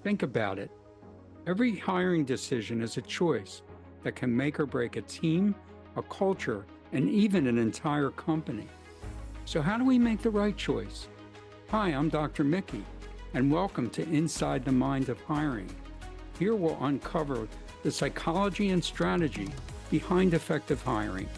Think about it. Every hiring decision is a choice that can make or break a team, a culture, and even an entire company. So how do we make the right choice? Hi, I'm Dr. Mickey, and welcome to Inside the Mind of Hiring. Here we'll uncover the psychology and strategy behind effective hiring.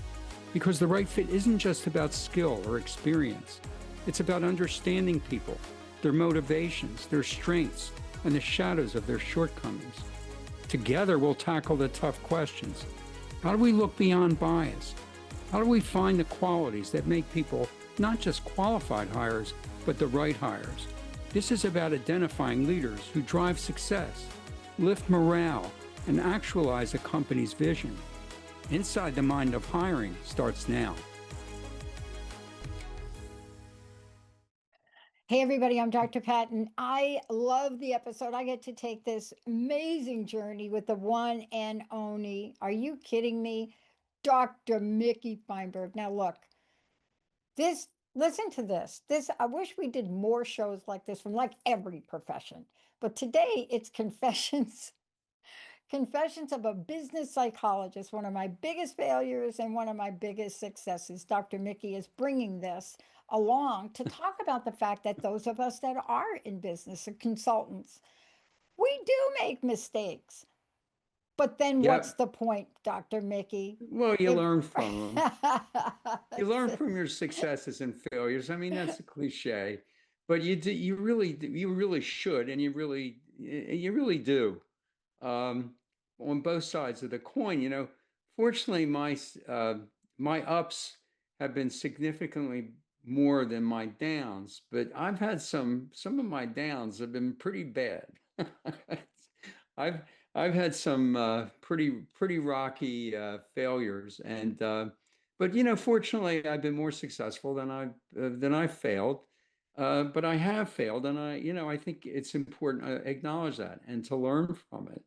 Because the right fit isn't just about skill or experience. It's about understanding people, their motivations, their strengths, and the shadows of their shortcomings. Together, we'll tackle the tough questions. How do we look beyond bias? How do we find the qualities that make people not just qualified hires, but the right hires? This is about identifying leaders who drive success, lift morale, and actualize a company's vision. Inside the Mind of Hiring starts now. Hey everybody, I'm Dr. Patton. I love the episode. I get to take this amazing journey with the one and only, are you kidding me, Dr. Mickey Fineberg. Now look, listen to this. I wish we did more shows like this from like every profession. But today it's confessions. Confessions of a business psychologist, one of my biggest failures and one of my biggest successes. Dr. Mickey is bringing this along to talk about the fact that those of us that are in business and consultants, we do make mistakes. But then what's the point, Dr. Mickey? Well, you learn from them. You learn from your successes and failures. I mean, that's a cliche, but you really should, and you really do. On both sides of the coin, fortunately, my ups have been significantly more than my downs, but I've had some of my downs have been pretty bad. I've I've had some pretty rocky failures, and but fortunately, I've been more successful than I failed. But I have failed, and I think it's important to acknowledge that and to learn from it.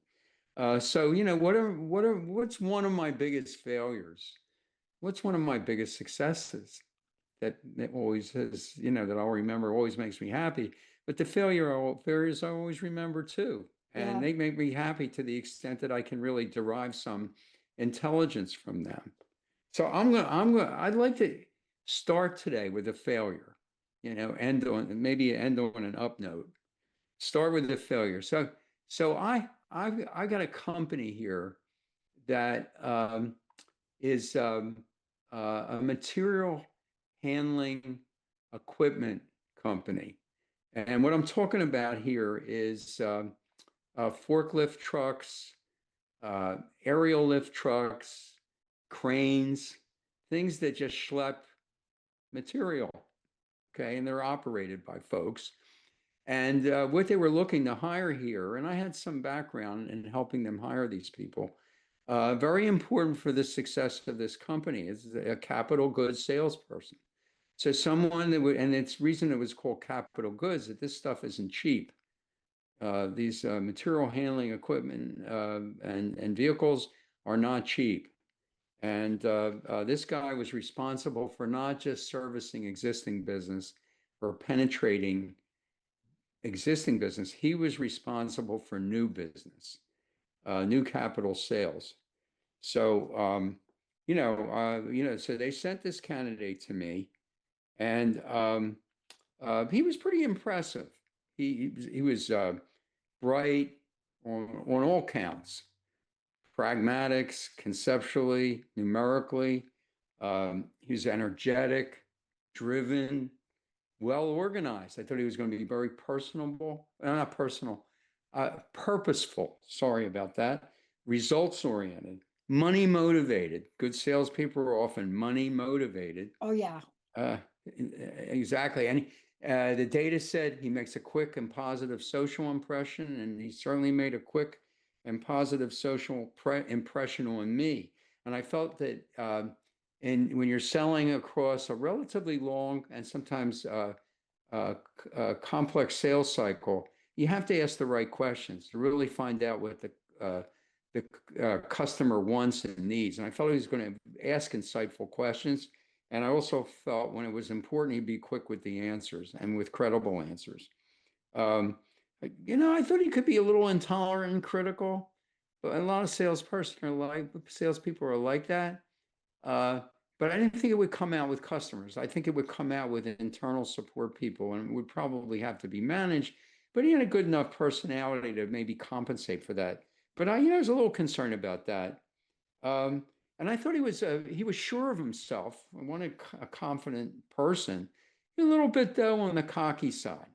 So what's one of my biggest failures? What's one of my biggest successes that always has, that I'll remember, always makes me happy. But the failures I always remember too. And they make me happy to the extent that I can really derive some intelligence from them. So I'd like to start today with a failure, end on an up note. Start with the failure. So I've got a company here that is a material handling equipment company. And what I'm talking about here is forklift trucks, aerial lift trucks, cranes, things that just schlep material. Okay. And they're operated by folks. And what they were looking to hire here, and I had some background in helping them hire these people. Very important for the success of this company is a capital goods salesperson. So someone that would, and it's reason it was called capital goods, that this stuff isn't cheap. These material handling equipment and vehicles are not cheap. And this guy was responsible for not just servicing existing business or penetrating existing business. He was responsible for new business, new capital sales. So, so they sent this candidate to me, and he was pretty impressive. He was bright on all counts, pragmatics, conceptually, numerically. He was energetic, driven, well organized. I thought he was going to be very purposeful. Sorry about that. Results oriented, money motivated. Good salespeople are often money motivated. Oh, yeah. Exactly. And the data said he makes a quick and positive social impression, and he certainly made a quick and positive social impression on me. And I felt that when you're selling across a relatively long and sometimes complex sales cycle, you have to ask the right questions to really find out what the customer wants and needs. And I felt he was going to ask insightful questions. And I also felt when it was important, he'd be quick with the answers and with credible answers. I thought he could be a little intolerant and critical, but a lot of salespeople are like that. Uh, but I didn't think it would come out with customers. I think it would come out with internal support people and it would probably have to be managed. But he had a good enough personality to maybe compensate for that. But I was a little concerned about that. Um, and I thought he was sure of himself. I wanted a confident person, a little bit though on the cocky side.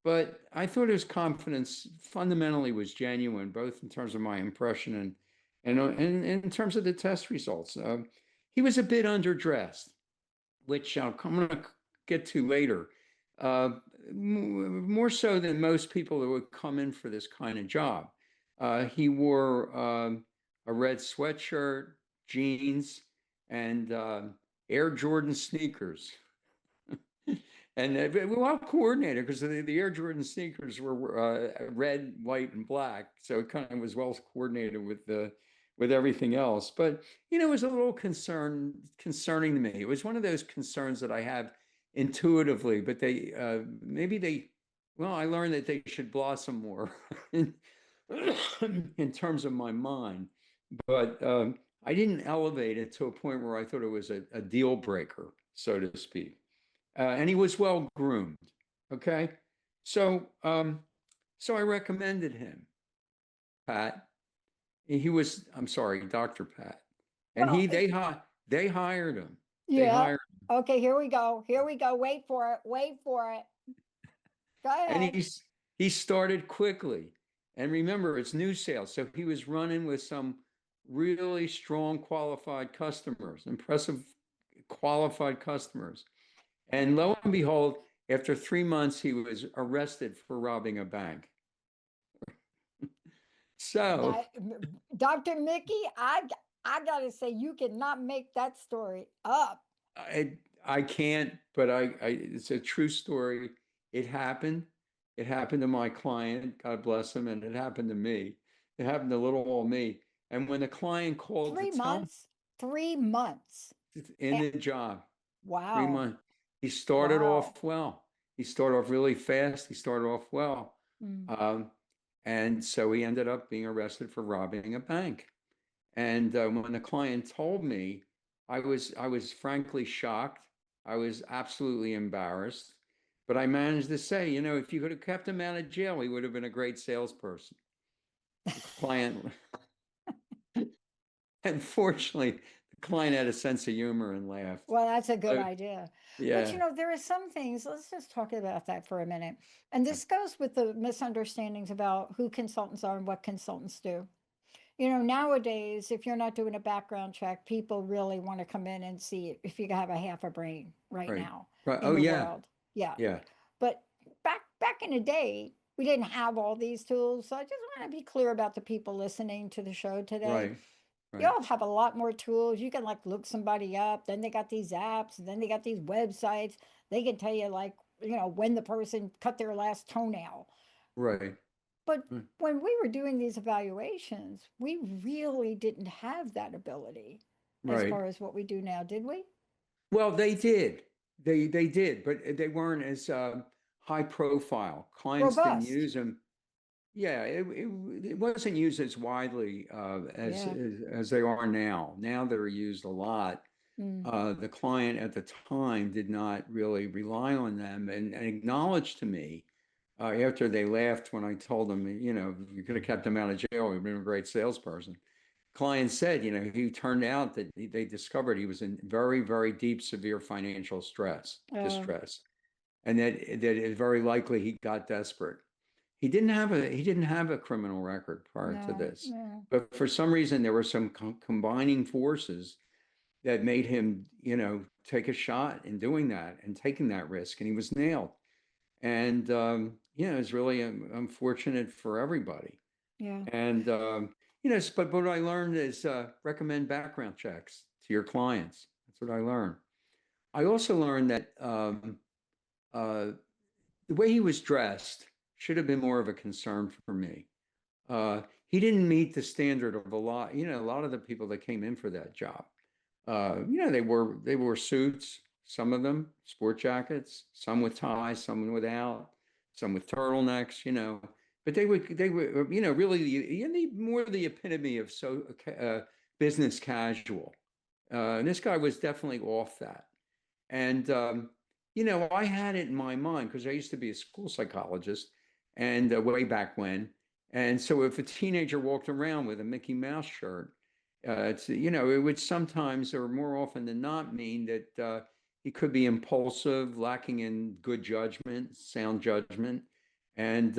But I thought his confidence fundamentally was genuine, both in terms of my impression and in terms of the test results. He was a bit underdressed, which I'm going to get to later. Uh, More so than most people that would come in for this kind of job. He wore a red sweatshirt, jeans, and Air Jordan sneakers. And well coordinated because the Air Jordan sneakers were red, white, and black, so it kind of was well coordinated with everything else. But it was a little concerning to me. It was one of those concerns that I have intuitively, but well, I learned that they should blossom more in, in terms of my mind. But I didn't elevate it to a point where I thought it was a deal breaker, so to speak. And he was well groomed. Okay, so so I recommended him, Pat. I'm sorry, Dr. Pat, and Well, they hired him. They yeah. hired, Okay, here we go. Here we go. Wait for it. Wait for it. Go and ahead. he started quickly. And remember, it's new sales, so he was running with some really strong, qualified customers, impressive, qualified customers. And lo and behold, after 3 months, he was arrested for robbing a bank. So Now, Dr. Mickey, I gotta say, you cannot make that story up. I I can't, but it's a true story. It happened. It happened to my client, God bless him, and it happened to me. It happened to little old me. And when the client called to Three tell months. 3 months. me in Eh, the job, three wow. months, he started Wow. off well. He started off really fast. He started off well. Mm. Um, and so he ended up being arrested for robbing a bank. And when the client told me, I was frankly shocked. I was absolutely embarrassed. But I managed to say, if you could have kept him out of jail, he would have been a great salesperson. The client, unfortunately, the client had a sense of humor and laughed. Well, that's a good But idea. But yeah, there are some things, let's just talk about that for a minute. And this goes with the misunderstandings about who consultants are and what consultants do. Nowadays, if you're not doing a background check, people really want to come in and see if you have a half a brain right right, now right. in Oh the yeah, world. Yeah. yeah, But back in the day, we didn't have all these tools. So I just want to be clear about the people listening to the show today. right, right, Y'all have a lot more tools. You can like look somebody up. Then they got these apps, and then they got these websites. They can tell you like, when the person cut their last toenail. right, But right. when we were doing these evaluations, we really didn't have that ability as Right. far as what we do now, did we? Well, they did. They did, but they weren't as high profile. Clients didn't Robust. use them. Yeah, it wasn't used as widely Yeah. as they are now. Now they're used a lot. Mm. The client at the time did not really rely on them and acknowledged to me after they laughed when I told them, you could have kept him out of jail. He'd been a great salesperson. Client said, he turned out that they discovered he was in very, very deep, severe financial Uh, distress, and that it's very likely he got desperate. He didn't have a criminal record prior to no, this, no. but for some reason there were some combining forces that made him, take a shot in doing that and taking that risk, and he was nailed. And it was really unfortunate for everybody. Yeah. And but what I learned is recommend background checks to your clients. That's what I learned. I also learned that uh, the way he was dressed should have been more of a concern for me. He didn't meet the standard of a lot of the people that came in for that job. They wore suits, some of them sport jackets, some with ties, some without, some with turtlenecks. but they were, really, more the epitome of business casual. And this guy was definitely off that. And, I had it in my mind because I used to be a school psychologist and way back when. And so if a teenager walked around with a Mickey Mouse shirt, it would sometimes or more often than not mean that he could be impulsive, lacking in good judgment, sound judgment, and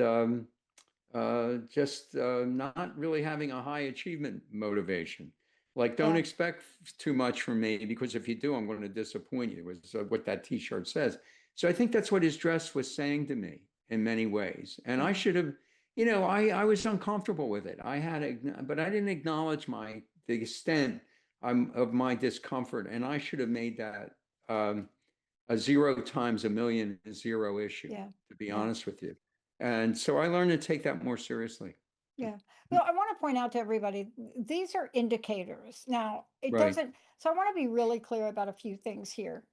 just not really having a high achievement motivation. Like, don't Yeah. expect too much from me because if you do, I'm going to disappoint you, was what that T-shirt says. So I think that's what his dress was saying to me in many ways. And I Yeah. should have, I was uncomfortable with it. But I didn't acknowledge the extent of my discomfort. And I should have made that a 0 times a million is zero issue, Yeah. to be Yeah. honest with you. And so I learned to take that more seriously. Yeah. Well, I want to point out to everybody, these are indicators. Now, it Right, doesn't, so I want to be really clear about a few things here.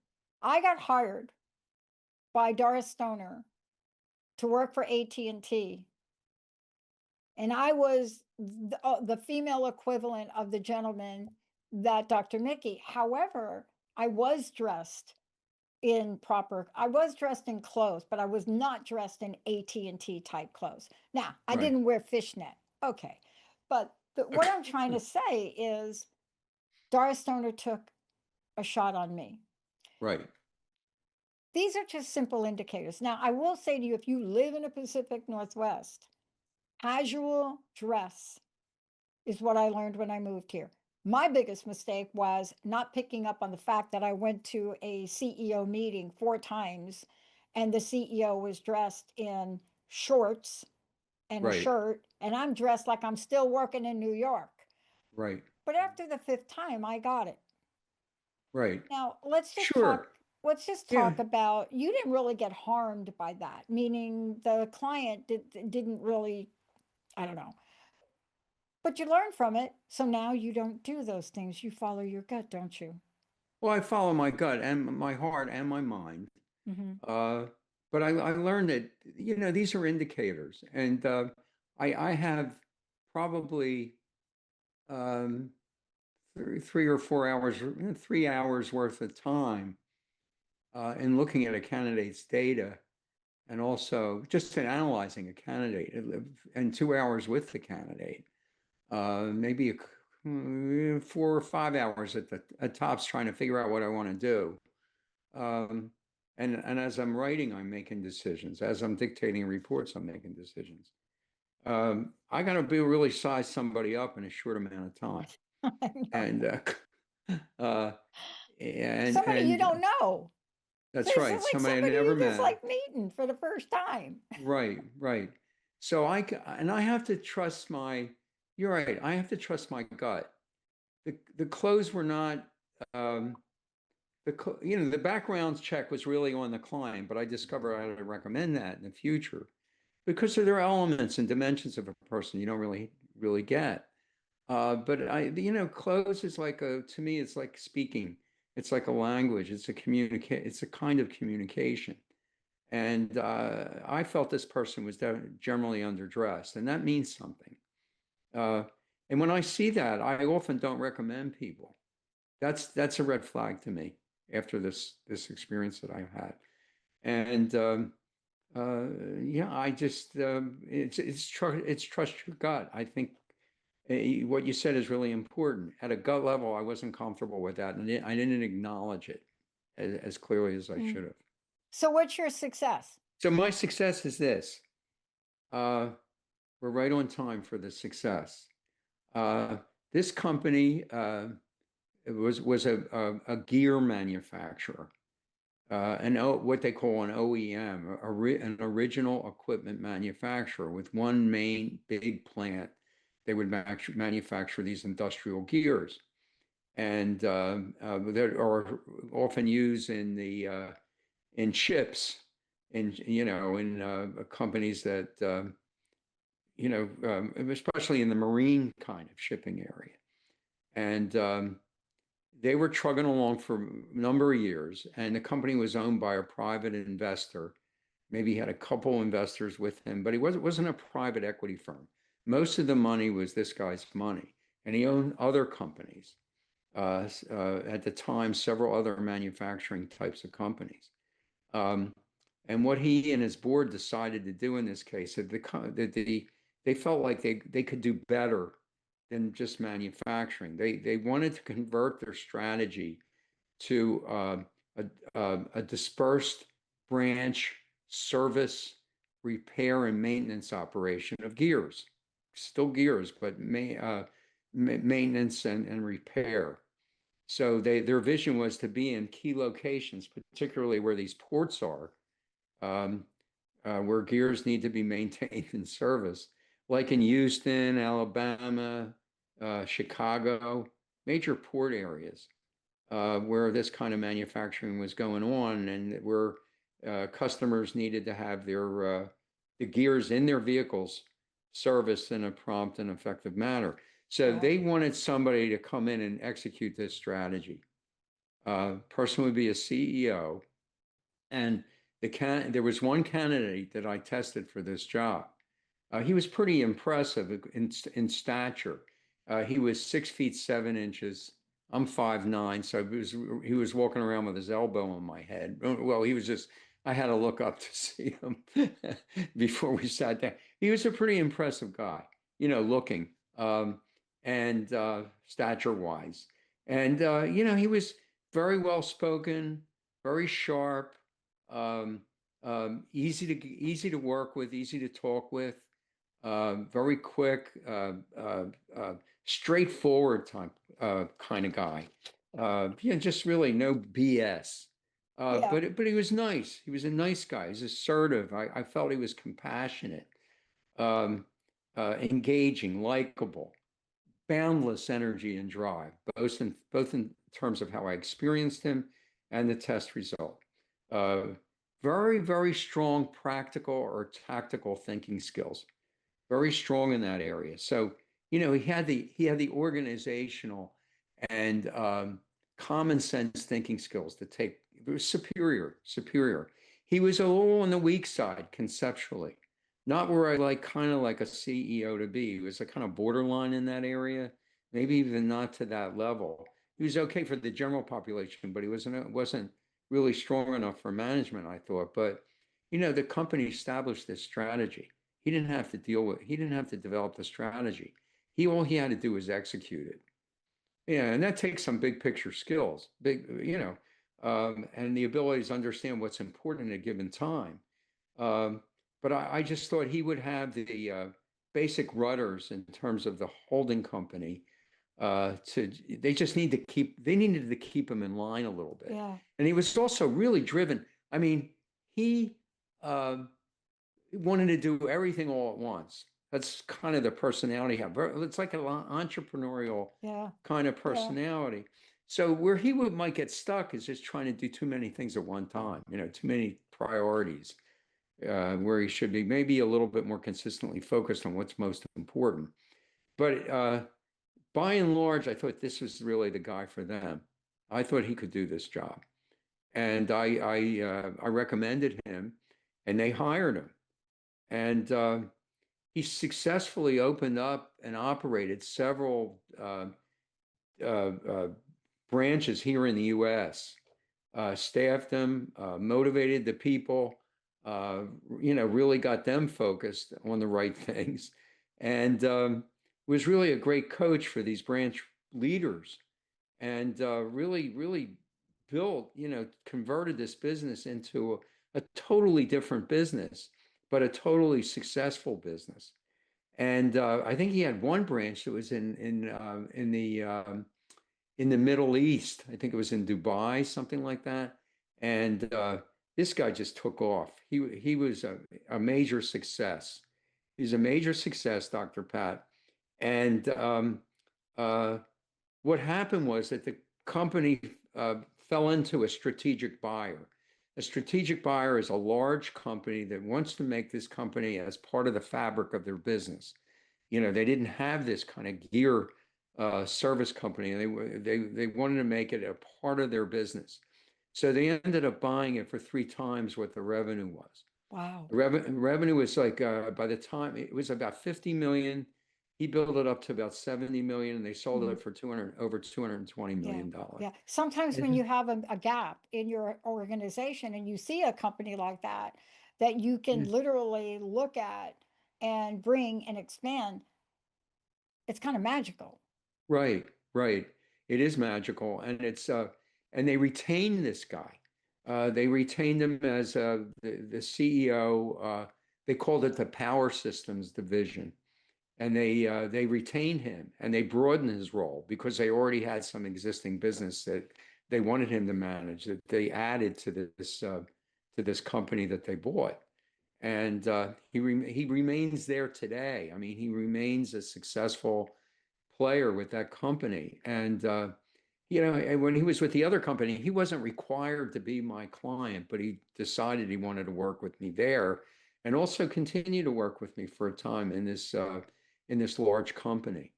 I got hired by Doris Stoner to work for AT&T, and I was the female equivalent of the gentleman that Dr. Mickey. However, I was dressed in clothes, but I was not dressed in AT&T type clothes. Now, I right. didn't wear fishnet. Okay. But what I'm trying to say is Doris Stoner took a shot on me. Right, These are just simple indicators. Now, I will say to you, if you live in the Pacific Northwest, casual dress is what I learned when I moved here. My biggest mistake was not picking up on the fact that I went to a CEO meeting 4 times and the CEO was dressed in shorts and a right, shirt, and I'm dressed like I'm still working in New York. right, But after the 5th time, I got it. right. Now, Sure. let's just Yeah. talk about you didn't really get harmed by that, meaning the client didn't really, I don't know. But you learn from it. So now you don't do those things. You follow your gut, don't you? Well, I follow my gut and my heart and my mind. Mm-hmm. Uh, but I learned that, these are indicators. And I have probably um, 3 or 4 hours, 3 hours worth of time in looking at a candidate's data and also just in analyzing a candidate and 2 hours with the candidate, maybe 4 or 5 hours at tops trying to figure out what I want to do. Um, and as I'm writing, I'm making decisions. As I'm dictating reports, I'm making decisions. I got to be really size somebody up in a short amount of time, I know. and uh, and Somebody you and don't know. So that's this right. is like Somebody I somebody never you just met. like meeting for the first time. Right, right. So and I have to trust my. You're right. I have to trust my gut. The clothes were not. Um, the background check was really on the client, but I discovered I had to recommend that in the future because there are elements and dimensions of a person you don't really get. But clothes is like to me, it's like speaking. It's like a language. It's a kind of communication. And I felt this person was generally underdressed, and that means something. Uh, and when I see that, I often don't recommend people. That's a red flag to me after this experience that I've had. And yeah, I just it's trust your gut. I think what you said is really important. At a gut level, I wasn't comfortable with that, and I didn't acknowledge it as clearly as I Mm. should have. So what's your success? So my success is this. Uh, we're right on time for the success. Uh, this company it was a gear manufacturer, what they call an OEM, an original equipment manufacturer with one main big plant. They would manufacture these industrial gears, and that are often used in ships, in companies that especially in the marine kind of shipping area, and they were trugging along for a number of years, and the company was owned by a private investor Maybe he had a couple investors with him, but he wasn't a private equity firm. Most of the money was this guy's money, and he owned other companies. At the time, several other manufacturing types of companies. Um, and what he and his board decided to do in this case, they felt like they could do better than just manufacturing. They wanted to convert their strategy to a dispersed branch service, repair, and maintenance operation of gears. Still gears, but maintenance and repair. So their vision was to be in key locations, particularly where these ports are, um, where gears need to be maintained and serviced, like in Houston, Alabama, Chicago, major port areas, where this kind of manufacturing was going on, and where customers needed to have the gears in their vehicles serviced in a prompt and effective manner. So Wow. they wanted somebody to come in and execute this strategy. Person would be a CEO, and there was one candidate that I tested for this job. He was pretty impressive in stature. He was 6 feet 7 inches. I'm 5'9", so he was walking around with his elbow on my head. Well, he was just. I had to look up to see him before we sat down. He was a pretty impressive guy, looking, and stature-wise, and he was very well spoken, very sharp, um, easy to work with, easy to talk with, very quick, straightforward type kind of guy. Just really no BS. Yeah. But he was nice. He was a nice guy. He's assertive. I felt he was compassionate, um, engaging, likable, boundless energy and drive, both in terms of how I experienced him and the test result. Uh, Very, very strong practical or tactical thinking skills. Very strong in that area. So, he had the organizational and common sense thinking skills to take. It was superior. He was a little on the weak side conceptually, not where I like kind of like a CEO to be. He was a kind of borderline in that area, maybe even not to that level. He was okay for the general population, but he wasn't really strong enough for management, I thought. But the company established this strategy. He didn't have to develop the strategy. All he had to do was execute it. Yeah, and that takes some big picture skills, and the ability to understand what's important at a given time. Um, but I just thought he would have the basic rudders in terms of the holding company. They needed to keep him in line a little bit. Yeah. And he was also really driven. I mean, he um, wanted to do everything all at once. That's kind of the personality he had. It's like an entrepreneurial Yeah. kind of Yeah. personality. So where might get stuck is just trying to do too many things at one time, too many priorities, where he should be maybe a little bit more consistently focused on what's most important. But by and large, I thought this was really the guy for them. I thought he could do this job. And I recommended him, and they hired him. And he successfully opened up and operated several uh, branches here in the U.S., staffed them, motivated the people, really got them focused on the right things, and was really a great coach for these branch leaders, and really built, converted this business into a totally different business, but a totally successful business. And I think he had one branch that was in the Middle East. I think it was in Dubai, something like that. And this guy just took off. He was a major success. He's a major success, Dr. Pat. And uh, what happened was that the company fell into a strategic buyer. A strategic buyer is a large company that wants to make this company as part of the fabric of their business. They didn't have this kind of gear service company. They wanted to make it a part of their business. So they ended up buying it for 3 times what the revenue was. Wow. Revenue was like, by the time it was about 50 million, he built it up to about 70 million, and they sold Mhm. it for 200, over 220 Yeah. million dollars. Yeah. Sometimes when And you have a gap in your organization and you see a company like that, that you can yeah, literally look at and bring and expand, it's kind of magical. right, right. It is magical, and and they retained this guy. They retained him as the CEO. They called it the Power Systems Division, and they retained him and they broadened his role because they already had some existing business that they wanted him to manage, that they added to this company that they bought. And he remains there today. I mean, he remains a successful player with that company. And when he was with the other company, he wasn't required to be my client, but he decided he wanted to work with me there, and also continue to work with me for a time in this large company.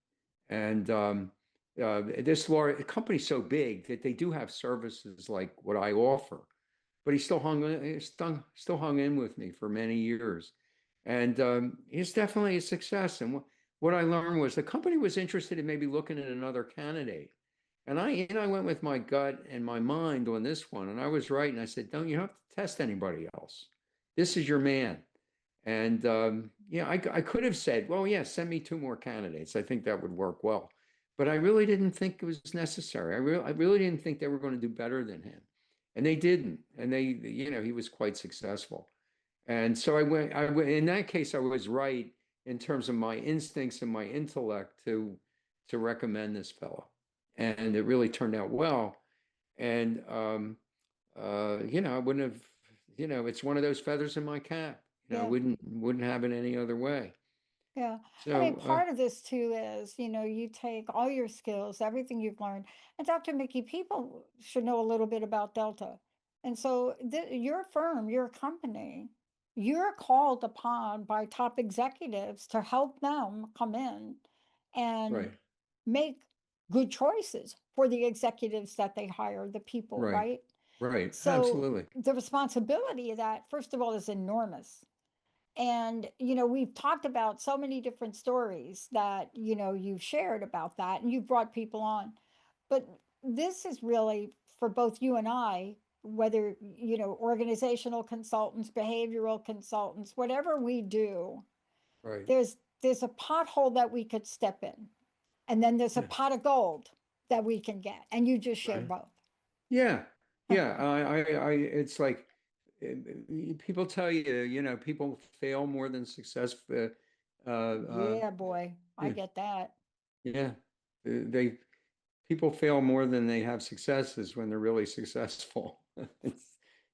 And this large company's so big that they do have services like what I offer, but he still hung in with me for many years, and he's definitely a success. And what I learned was the company was interested in maybe looking at another candidate, and I went with my gut and my mind on this one, and I was right. And I said, "Don't you have to test anybody else? This is your man." And I could have said, "Well, yeah, send me two more candidates. I think that would work well." But I really didn't think it was necessary. I really didn't think they were going to do better than him, and they didn't. And he was quite successful. And so in that case, I was right in terms of my instincts and my intellect to recommend this fellow. And it really turned out well. And I wouldn't have, it's one of those feathers in my cap. I Yeah. wouldn't have it any other way. Yeah. I mean, So part of this too is, you take all your skills, everything you've learned, and Dr. Mickey, people should know a little bit about Delta. And so your firm, your company, you're called upon by top executives to help them come in and right, make good choices for the executives that they hire, the people, right, right? right, So absolutely, the responsibility of that, first of all, is enormous. And, we've talked about so many different stories that, you've shared about that and you've brought people on. But this is really for both you and I, whether, organizational consultants, behavioral consultants, whatever we do, right, there's a pothole that we could step in. And then there's a yeah, pot of gold that we can get. And you just shared right. both. Yeah, yeah. It's like people tell you, people fail more than successful. Yeah, boy, I Yeah, get that. yeah. They People fail more than they have successes when they're really successful.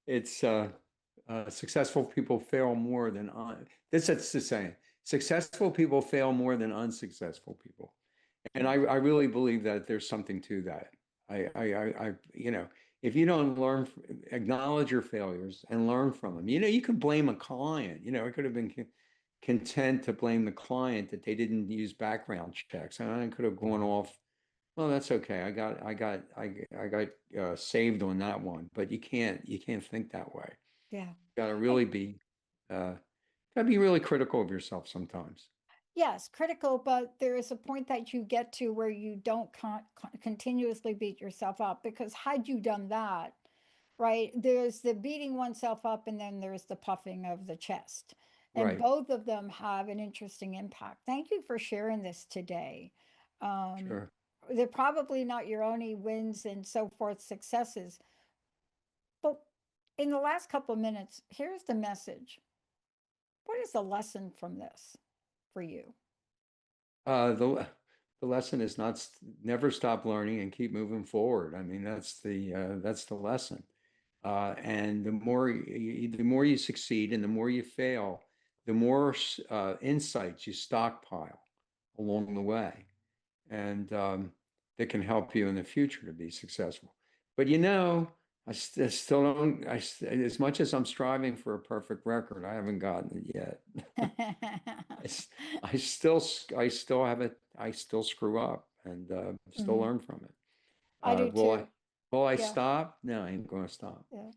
It's successful people fail more than that's the saying. Successful people fail more than unsuccessful people. And I really believe that there's something to that. If you don't acknowledge your failures and learn from them, you can blame a client. I could have been content to blame the client that they didn't use background checks, and I could have gone off. Well, that's okay. I got saved on that one, but you can't think that way. Yeah. You gotta And really be, uh, gotta be really critical of yourself sometimes. yes, critical, but there is a point that you get to where you don't continuously beat yourself up, because had you done that, right, there's the beating oneself up and then there's the puffing of the chest. And Right. both of them have an interesting impact. Thank you for sharing this today. Um, Sure. they're probably not your only wins and so forth, successes, but in the last couple of minutes, here's the message. What is the lesson from this for you? The lesson is never stop learning and keep moving forward. I mean, that's the lesson. And the more you succeed and the more you fail, the more insights you stockpile along the way, and that can help you in the future to be successful. But still don't. As much as I'm striving for a perfect record, I haven't gotten it yet. I, s- I still have it. I still screw up and still Mhm. learn from it. I do Will I? too. Will I Yeah, stop? No, I ain't going to stop. yeah.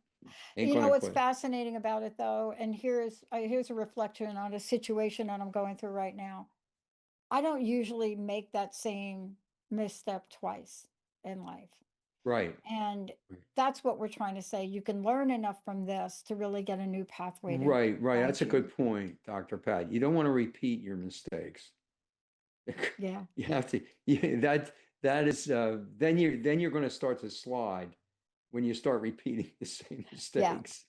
Ain't You know gonna what's quit. fascinating about it though, and here's a reflection on a situation that I'm going through right now. I don't usually make that same misstep twice in life. Right. And that's what we're trying to say. You can learn enough from this to really get a new pathway to Right, right. guide That's a you. good point, Dr. Pat. You don't want to repeat your mistakes. Yeah. You have to, yeah, that is, then you're going to start to slide when you start repeating the same Yeah. mistakes.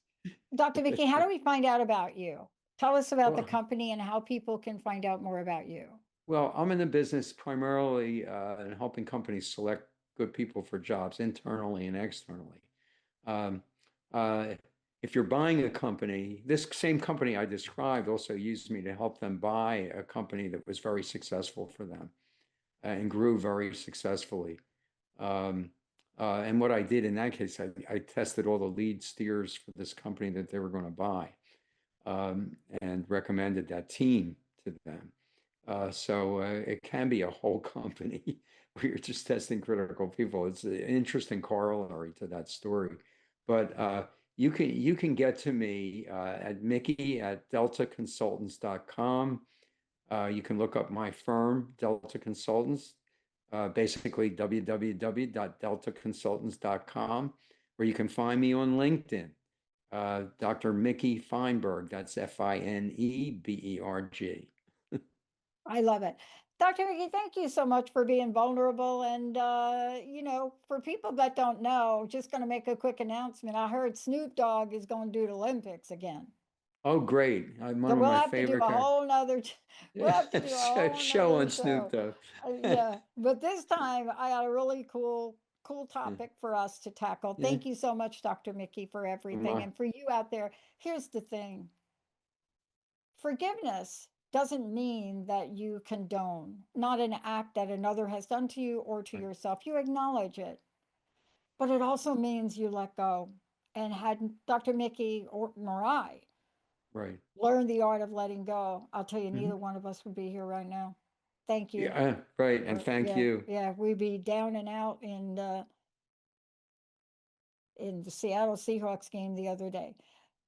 Dr. Vicky, how do we find out about you? Tell us about the Well, company and how people can find out more about you. well, I'm in the business primarily in helping companies select good people for jobs internally and externally. Um, uh, if you're buying a company, this same company I described also used me to help them buy a company that was very successful for them and grew very successfully. Um, and what I did in that case, I tested all the lead steers for this company that they were going to buy and recommended that team to them. So it can be a whole company where you're just testing critical people. It's an interesting corollary to that story. But you can get to me at Mickey at deltaconsultants.com. You can look up my firm, Delta Consultants, basically www.deltaconsultants.com, or you can find me on LinkedIn, Dr. Mickey Fineberg. That's Fineberg. I love it. Dr. Vicky, thank you so much for being vulnerable. And, for people that don't know, just going to make a quick announcement. I heard Snoop Dogg is going to do the Olympics again. Oh, great. I'm So one of we'll my have to do favorite a guys. whole nother, we'll have to do a whole Show nother on Snoop show. Dogg. Yeah, but this time I got a really cool topic for us to tackle. Yeah, Thank you so much, Dr. Mickey, for everything. my, And for you out there, here's the thing. Forgiveness doesn't mean that you condone, not an act that another has done to you or to right, yourself. You acknowledge it, but it also means you let go. And had Dr. Mickey or I right. learned the art of letting go, I'll tell you, Mhm. neither one of us would be here right now. Thank you. Yeah, right. And thank Yeah, you. yeah, we'd be down and out in the Seattle Seahawks game the other day.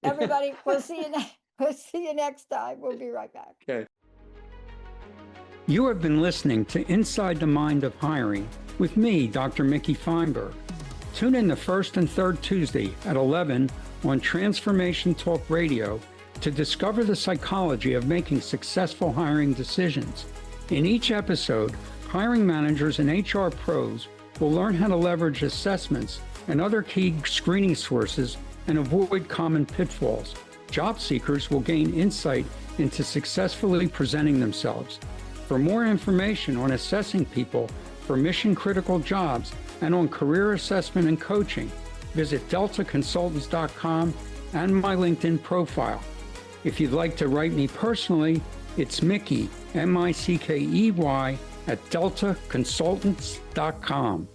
Everybody, we'll see you we'll see you next time. We'll be right back. Okay. You have been listening to Inside the Mind of Hiring with me, Dr. Mickey Feinberg. Tune in the first and third Tuesday at 11 on Transformation Talk Radio to discover the psychology of making successful hiring decisions. In each episode, hiring managers and HR pros will learn how to leverage assessments and other key screening sources and avoid common pitfalls. Job seekers will gain insight into successfully presenting themselves. For more information on assessing people for mission-critical jobs and on career assessment and coaching, visit deltaconsultants.com and my LinkedIn profile. If you'd like to write me personally, it's Mickey, Mickey, @deltaconsultants.com.